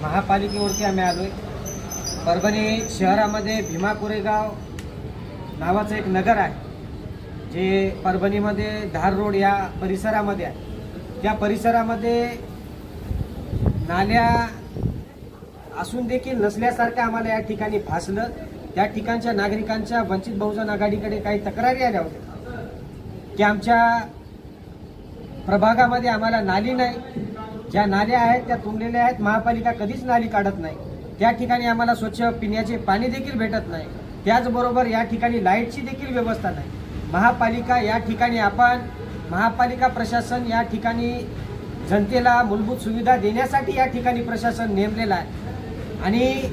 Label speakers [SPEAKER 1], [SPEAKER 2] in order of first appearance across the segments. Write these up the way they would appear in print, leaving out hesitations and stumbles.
[SPEAKER 1] महापालिकेवरती आम्ही आलोय। परभणी शहरामध्ये भीमा कोरेगाव नावाचं एक नगर आहे, जे परभणीमध्ये धार रोड या परिसरामध्ये आहे। त्या परिसरामध्ये नाल्या असून देखील नसल्यासारखं आम्हाला या ठिकाणी भासलं। त्या ठिकाणच्या नागरिकांच्या वंचित बहुजन आघाडीकडे काही तक्रारी आल्या होत्या की आमच्या प्रभागामध्ये आम्हाला नाली नाही, ज्या नाल्या आहेत त्या तुंबलेल्या आहेत, महापालिका कधीच नाली काढत नाही, त्या ठिकाणी आम्हाला स्वच्छ पिण्याचे पाणी देखील भेटत नाही, त्याचबरोबर या ठिकाणी लाईटची देखील व्यवस्था नाही। महापालिका या ठिकाणी महापालिका प्रशासन या ठिकाणी जनतेला मूलभूत सुविधा देण्यासाठी या ठिकाणी प्रशासन नेमलेलं आहे। आणि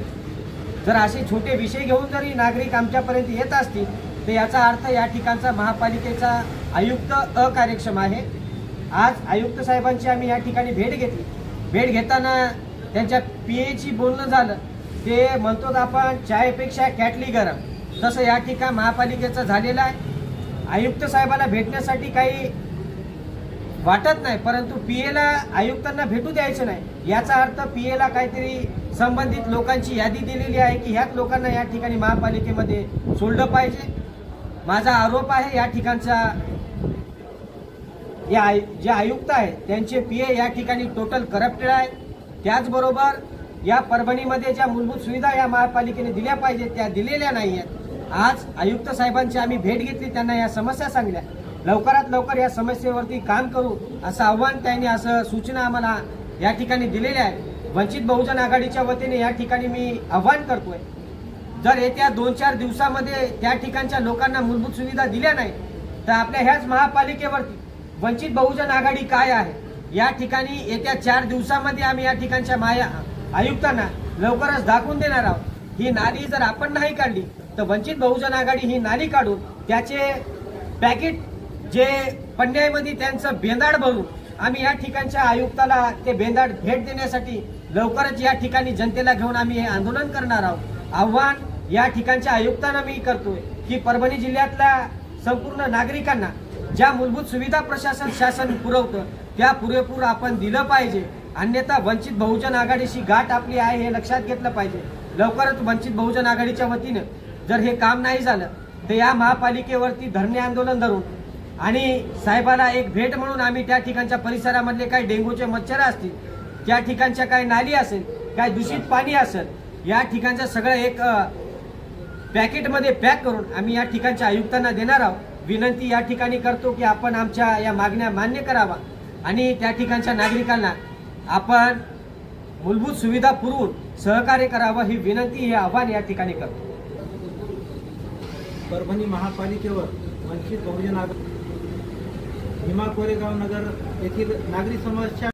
[SPEAKER 1] जर असे छोटे विषय घेऊन जरी नागरिक आमच्यापर्यंत येत असतील तर याचा अर्थ या ठिकाणचा महापालिकेचा आयुक्त अकार्यक्षम आहे। आज आयुक्त साहेबांची आम्ही या ठिकाणी भेट घेतली। भेट घेताना त्यांच्या पीएची बोलणं झालं, ते म्हणतो आपण चायपेक्षा कॅटली गरम, तसं या ठिकाणी महापालिकेचं झालेलं आहे। आयुक्त साहेबाला भेटण्यासाठी काही वाटत नाही, परंतु पीएला आयुक्तांना भेटू द्यायचं नाही, याचा अर्थ पीएला काहीतरी संबंधित लोकांची यादी दिलेली आहे की ह्याच लोकांना या ठिकाणी महापालिकेमध्ये सोडलं पाहिजे। माझा आरोप आहे या ठिकाणचा जे आयुक्त आहे त्यांचे पीए या ठिकाणी टोटल करप्टेड आहे। त्याचबरोबर या परभणीमध्ये ज्या मूलभूत सुविधा या महापालिकेने दिल्या पाहिजे त्या दिलेल्या नाही आहेत। आज आयुक्त साहेबांची आम्ही भेट घेतली, त्यांना या समस्या सांगल्या, लवकरात लवकर या समस्येवरती काम करू असं आव्हान त्यांनी, असं सूचना आम्हाला या ठिकाणी दिलेल्या आहे। वंचित बहुजन आघाडीच्या वतीने या ठिकाणी मी आव्हान करतोय, जर येत्या 2-4 दिवसामध्ये त्या ठिकाणच्या लोकांना मूलभूत सुविधा दिल्या नाही तर आपल्या ह्याच महापालिकेवरती वंचित बहुजन आघाडी काय आहे या ठिकाणी येत्या 4 दिवसामध्ये आम्ही या ठिकाणच्या आयुक्तांना लवकरच दाखवून देणार आहोत। ही नाली जर आपण नाही काढली तर वंचित बहुजन आघाडी ही नाली काढून त्याचे पॅकेट जे पन्न्यामध्ये त्यांचं बेंदाड भरून आम्ही या ठिकाणच्या आयुक्ताला ते बेंदाड भेट देण्यासाठी लवकरच या ठिकाणी जनतेला घेऊन आम्ही हे आंदोलन करणार आहोत। आव्हान या ठिकाणच्या आयुक्तांना मी करतोय की परभणी जिल्ह्यातल्या संपूर्ण नागरिकांना ज्या मूलभूत सुविधा शासन पुरवतं त्या पुरेपूर आपण दिलं पाहिजे, अन्यथा वंचित बहुजन आघाडीशी गाठ आपली आहे हे लक्षात घेतलं पाहिजे। लवकरच वंचित बहुजन आघाडीच्या वतीने जर हे काम नाही झालं तर या महापालिकेवरती धरणे आंदोलन धरून आणि साहेबाला एक भेट म्हणून आम्ही त्या ठिकाणच्या परिसरामधले काही डेंग्यूचे मच्छर असतील, त्या ठिकाणच्या काही नाली असेल, काही दूषित पाणी असेल, या ठिकाणचं सगळं एक पॅकेटमध्ये पॅक करून आम्ही या ठिकाणच्या आयुक्तांना देणार आहोत। विनंती या ठिकाणी करतो की आपण आमच्या या मागण्या मान्य करावा आणि त्या ठिकाणच्या नागरिकांना आपण मूलभूत सुविधा पुरवून सहकार्य करावं, ही विनंती, हे आव्हान या ठिकाणी करतो।
[SPEAKER 2] परभणी महापालिकेवर वंचित बहुजन आघाडी भीमा कोरेगाव नगर येथील नागरिक समस्या